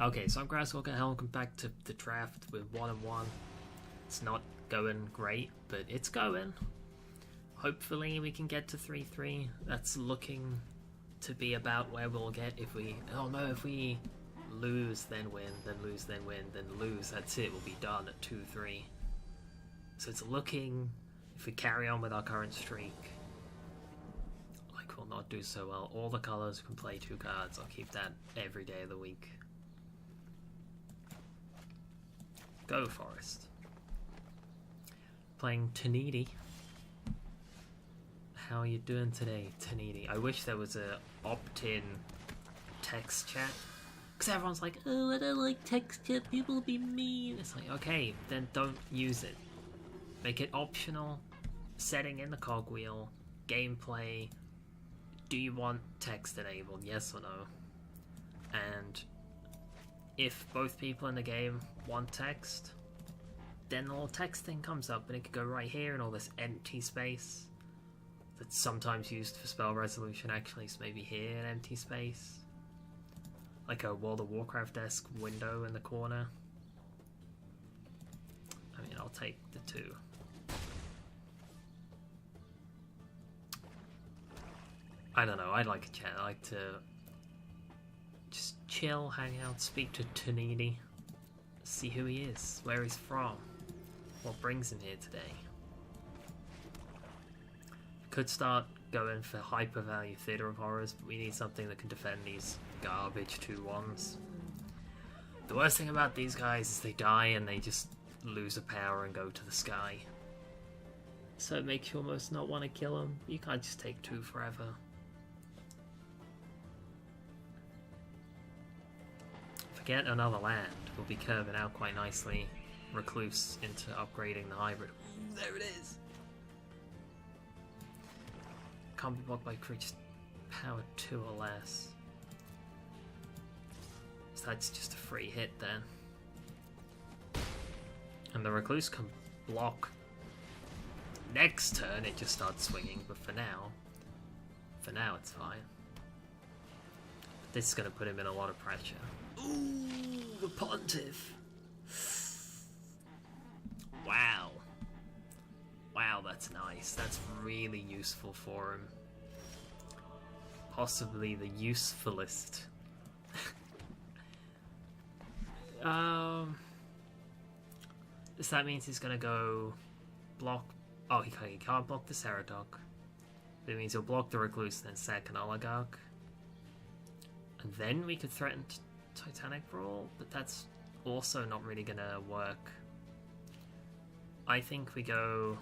Okay, so I'm Grasswalker and welcome back to the draft with 1-1. It's not going great, but it's going. Hopefully we can get to 3-3. That's looking to be about where we'll get if we... Oh no, if we lose, then win, then lose, then win, then lose. That's it, we'll be done at 2-3. So it's looking, if we carry on with our current streak, like we'll not do so well. All the colours can play 2 cards. I'll keep that every day of the week. Go Forest. Playing Tanidi. How are you doing today, Tanidi? I wish there was a opt-in text chat. Because everyone's like, oh, I don't like text chat, people be mean. It's like, okay, then don't use it. Make it optional. Setting in the cogwheel. Gameplay. Do you want text enabled? Yes or no? And if both people in the game want text, then the little text thing comes up and it could go right here in all this empty space that's sometimes used for spell resolution. Actually, it's maybe here an empty space, like a World of Warcraft-esque window in the corner. I mean, I'll take the 2. I don't know, I like a chat. I like to just chill, hang out, speak to Tanidi, see who he is, where he's from, what brings him here today. Could start going for hyper value Theatre of Horrors, but we need something that can defend these garbage 2-1s. The worst thing about these guys is they die and they just lose a power and go to the sky. So it makes you almost not want to kill them. You can't just take 2 forever. Get another land. We'll be curving out quite nicely. Recluse into upgrading the hybrid. Ooh, there it is! Can't be blocked by creatures power 2 or less. So that's just a free hit then. And the Recluse can block. Next turn it just starts swinging, but for now it's fine. But this is going to put him in a lot of pressure. Ooh, the Pontiff. Wow. Wow, that's nice. That's really useful for him. Possibly the usefulest. So that means he's gonna go block... Oh, he can't block the Ceradoc. That means he'll block the Recluse, then sack an Oligarch. And then we could threaten Titanic Brawl, but that's also not really gonna work. I think we go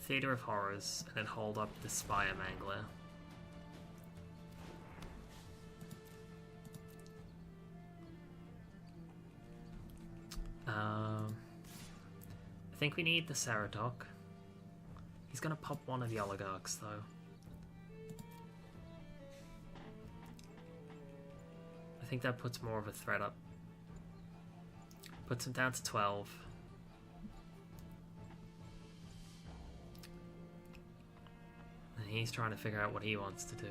Theatre of Horrors and then hold up the Spire Mangler. I think we need the Ceradoc. He's gonna pop one of the Oligarchs though. I think that puts more of a threat up. Puts him down to 12. And he's trying to figure out what he wants to do.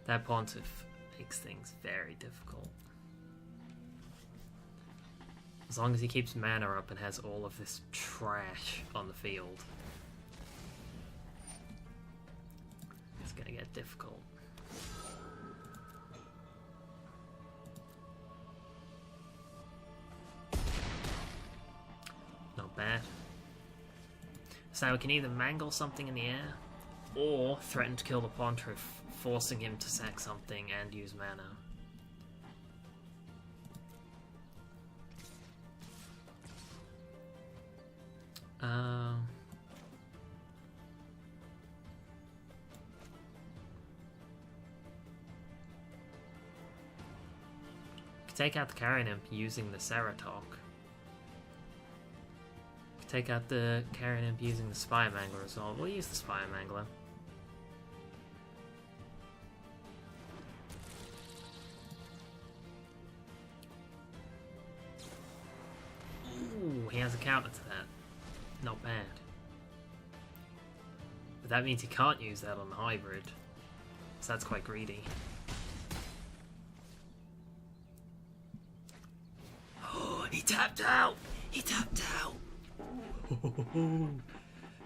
That Pontiff makes things very difficult. As long as he keeps mana up and has all of this trash on the field, it's gonna get difficult. Not bad. So we can either mangle something in the air, or threaten to kill the Pontiff, forcing him to sack something and use mana. Take out the Carrion Imp using the Ceradoc. Take out the Carrion Imp using the Spire Mangler as well. We'll use the Spire Mangler. Ooh, he has a counter to that. Not bad. But that means he can't use that on the hybrid. So that's quite greedy. tapped out! He tapped out!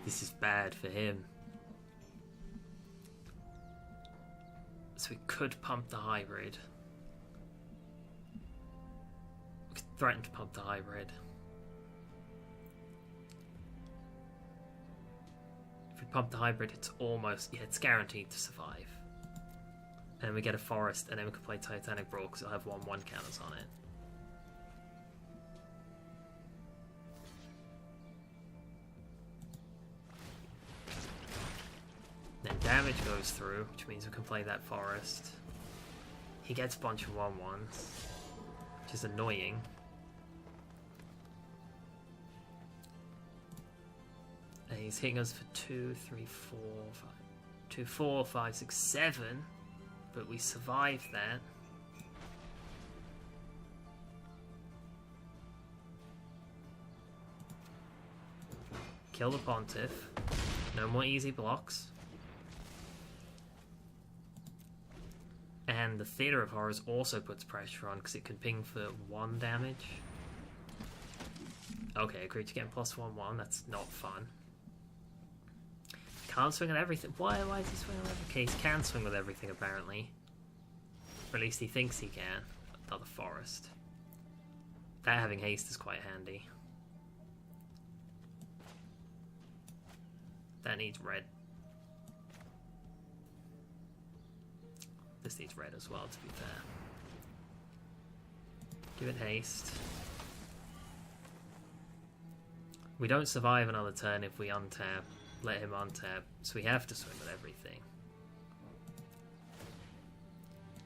This is bad for him. So we could pump the hybrid. We could threaten to pump the hybrid. If we pump the hybrid, it's almost... yeah, it's guaranteed to survive. And then we get a forest, and then we can play Titanic Brawl because it'll have 1/1 counters on it. Then damage goes through, which means we can play that forest. He gets a bunch of 1/1s, which is annoying. And he's hitting us for 2, 3, 4, 5. 2, 4, 5, 6, 7. But we survived that. Kill the Pontiff. No more easy blocks. And the Theatre of Horrors also puts pressure on because it can ping for 1 damage. Okay, a creature getting +1/1, that's not fun. Can't swing at everything. Why is he swinging with everything? Okay, he can swing with everything apparently. Or at least he thinks he can. Another forest. That having haste is quite handy. That needs red. This needs red as well, to be fair. Give it haste. We don't survive another turn if we untap. Let him untap, so we have to swing with everything.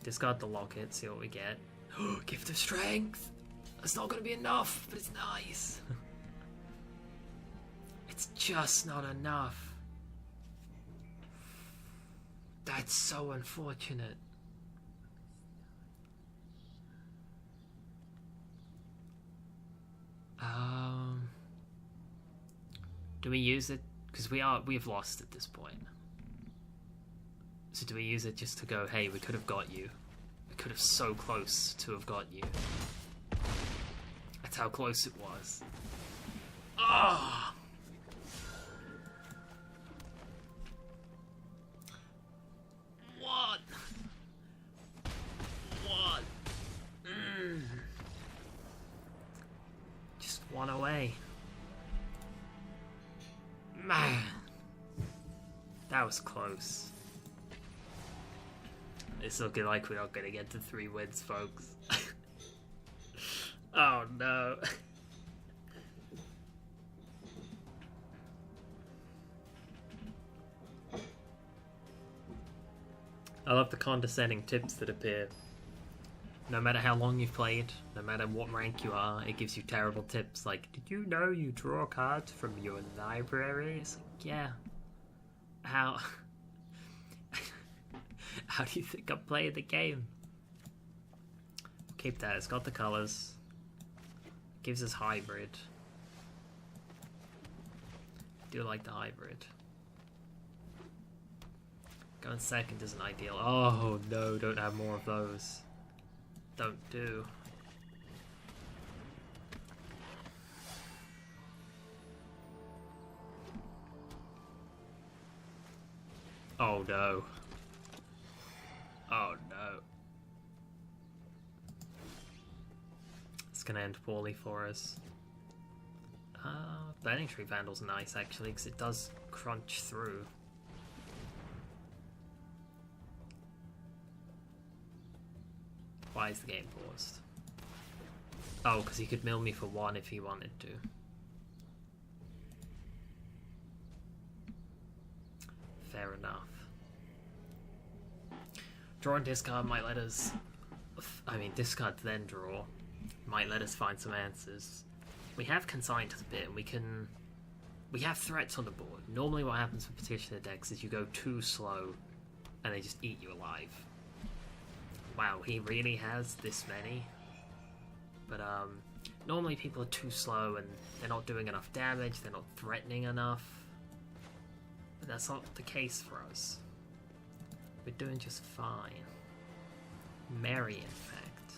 Discard the locket, see what we get. Gift of Strength! That's not going to be enough, but it's nice. It's just not enough. That's so unfortunate. Do we use it? Because we've lost at this point. So do we use it just to go, hey, we could have got you. We could have so close to have got you. That's how close it was. Ah! What? What? Just one away. Man, that was close. It's looking like we're not going to get to 3 wins, folks. Oh no. I love the condescending tips that appear. No matter how long you've played, no matter what rank you are, it gives you terrible tips like, did you know you draw cards from your library? It's like, yeah. How? How do you think I'm playing the game? Keep that, it's got the colours. Gives us hybrid. Do like the hybrid. Going second isn't ideal. Oh no, don't have more of those. Don't do. Oh no. Oh no. It's gonna end poorly for us. Burning Tree Vandal's nice actually, because it does crunch through. Why is the game paused? Oh, because he could mill me for 1 if he wanted to. Fair enough. Draw and discard might let us... I mean, discard to then draw might let us find some answers. We have Consigned to the Pit, and we have threats on the board. Normally what happens with Petitioner decks is you go too slow, and they just eat you alive. Wow, he really has this many. But normally people are too slow and they're not doing enough damage, they're not threatening enough. But that's not the case for us. We're doing just fine. Merry, in fact.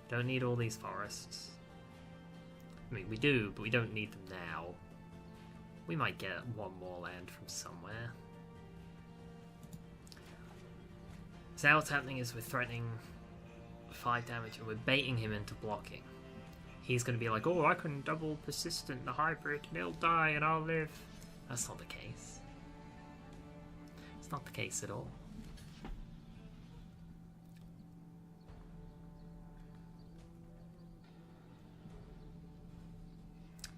Don't need all these forests. I mean, we do, but we don't need them now. We might get one more land from somewhere. So now what's happening is we're threatening 5 damage and we're baiting him into blocking. He's going to be like, oh, I can double persistent the hybrid and he'll die and I'll live. That's not the case. It's not the case at all.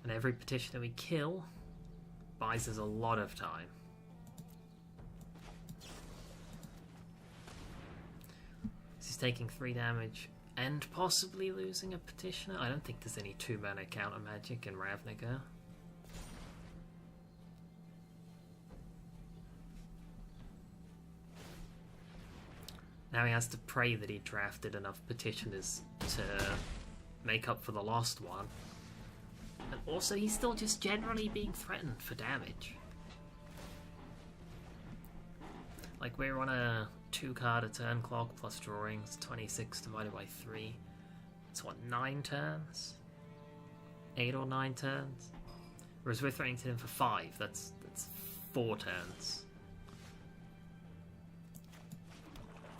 And every petitioner we kill buys us a lot of time. He's taking 3 damage and possibly losing a petitioner. I don't think there's any 2-mana counter magic in Ravnica. Now he has to pray that he drafted enough petitioners to make up for the lost one. And also he's still just generally being threatened for damage. Like, we're on a 2-card a turn clock plus drawings, 26 divided by 3. It's what, 9 turns? 8 or 9 turns? Whereas we're threatening to him for 5, that's 4 turns.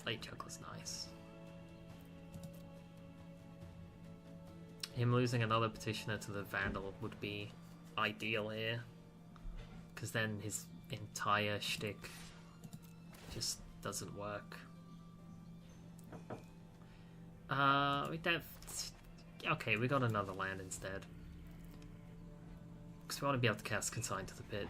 Late Juggler's nice. Him losing another petitioner to the Vandal would be ideal here, because then his entire shtick just doesn't work. Okay, we got another land instead, because we want to be able to cast Consign to the Pit.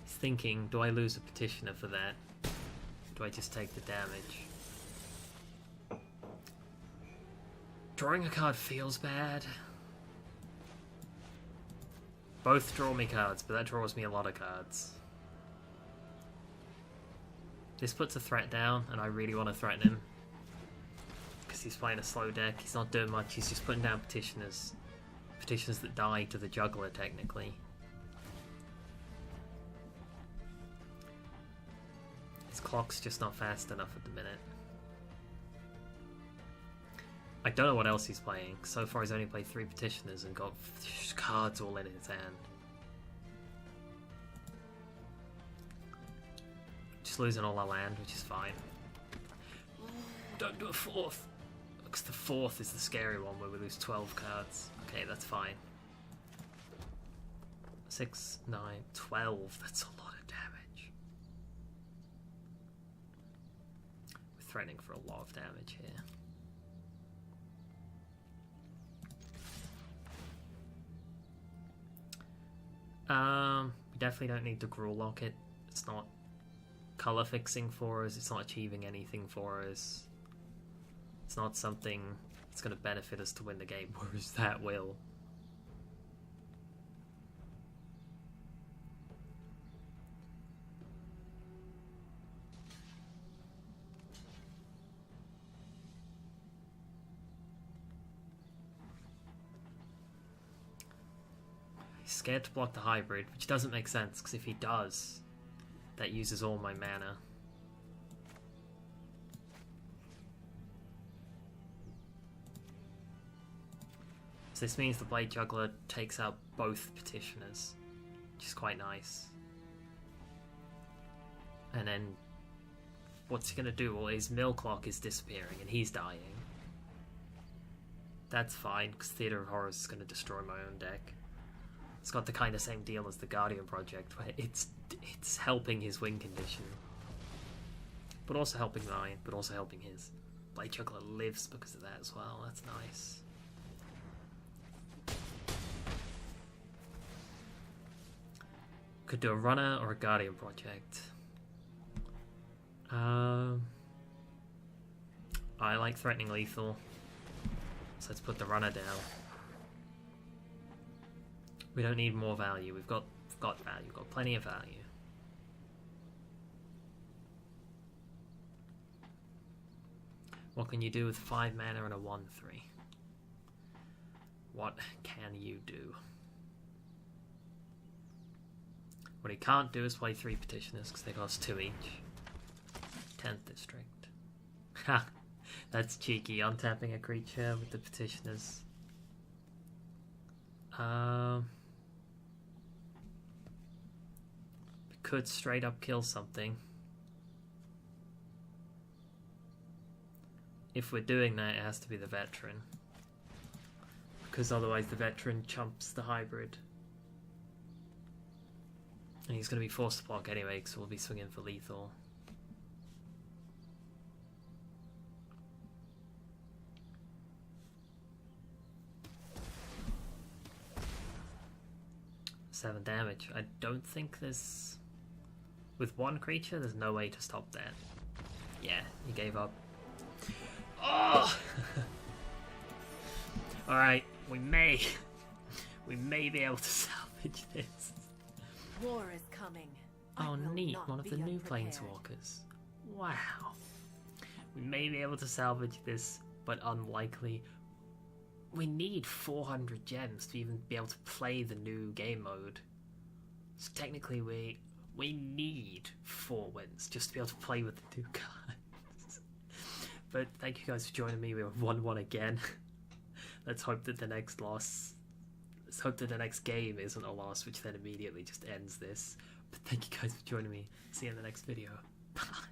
He's thinking, do I lose a petitioner for that? Do I just take the damage? Drawing a card feels bad. Both draw me cards, but that draws me a lot of cards. This puts a threat down, and I really want to threaten him. Because he's playing a slow deck, he's not doing much, he's just putting down petitioners. Petitioners that die to the juggler, technically. His clock's just not fast enough at the minute. I don't know what else he's playing. So far he's only played 3 petitioners and got cards all in his hand. Just losing all our land, which is fine. Don't do a 4th. Because the 4th is the scary one where we lose 12 cards. Okay, that's fine. 6, 9, 12. That's a lot of damage. We're threatening for a lot of damage here. We definitely don't need the Gruul Locket. It's not color fixing for us, it's not achieving anything for us. It's not something that's going to benefit us to win the game, whereas that will. Scared to block the hybrid, which doesn't make sense, because if he does, that uses all my mana. So this means the Blade Juggler takes out both petitioners, which is quite nice. And then, what's he gonna do? Well, his mill clock is disappearing and he's dying. That's fine, because Theatre of Horrors is gonna destroy my own deck. It's got the kind of same deal as the Guardian Project, where it's helping his win condition, but also helping mine, but also helping his. Blade Juggler lives because of that as well. That's nice. Could do a runner or a Guardian Project. I like threatening lethal, so let's put the runner down. We don't need more value. We've got value. We've got plenty of value. What can you do with 5 mana and a 1/3? What can you do? What he can't do is play 3 petitioners because they cost 2 each. 10th district. Ha! That's cheeky, untapping a creature with the petitioners. We could straight up kill something. If we're doing that, it has to be the veteran. Because otherwise the veteran chumps the hybrid. And he's going to be forced to block anyway, because we'll be swinging for lethal. Seven damage. I don't think there's... With one creature, there's no way to stop that. Yeah, he gave up. Oh! Alright, we may be able to salvage this. War is coming. Oh neat, one of the new planeswalkers. Wow. We may be able to salvage this, but unlikely. We need 400 gems to even be able to play the new game mode. So technically we need 4 wins just to be able to play with the new cards. But thank you guys for joining me. We were 1-1 again. Let's hope that the next loss... Let's hope that the next game isn't a loss, which then immediately just ends this. But thank you guys for joining me. See you in the next video. Bye.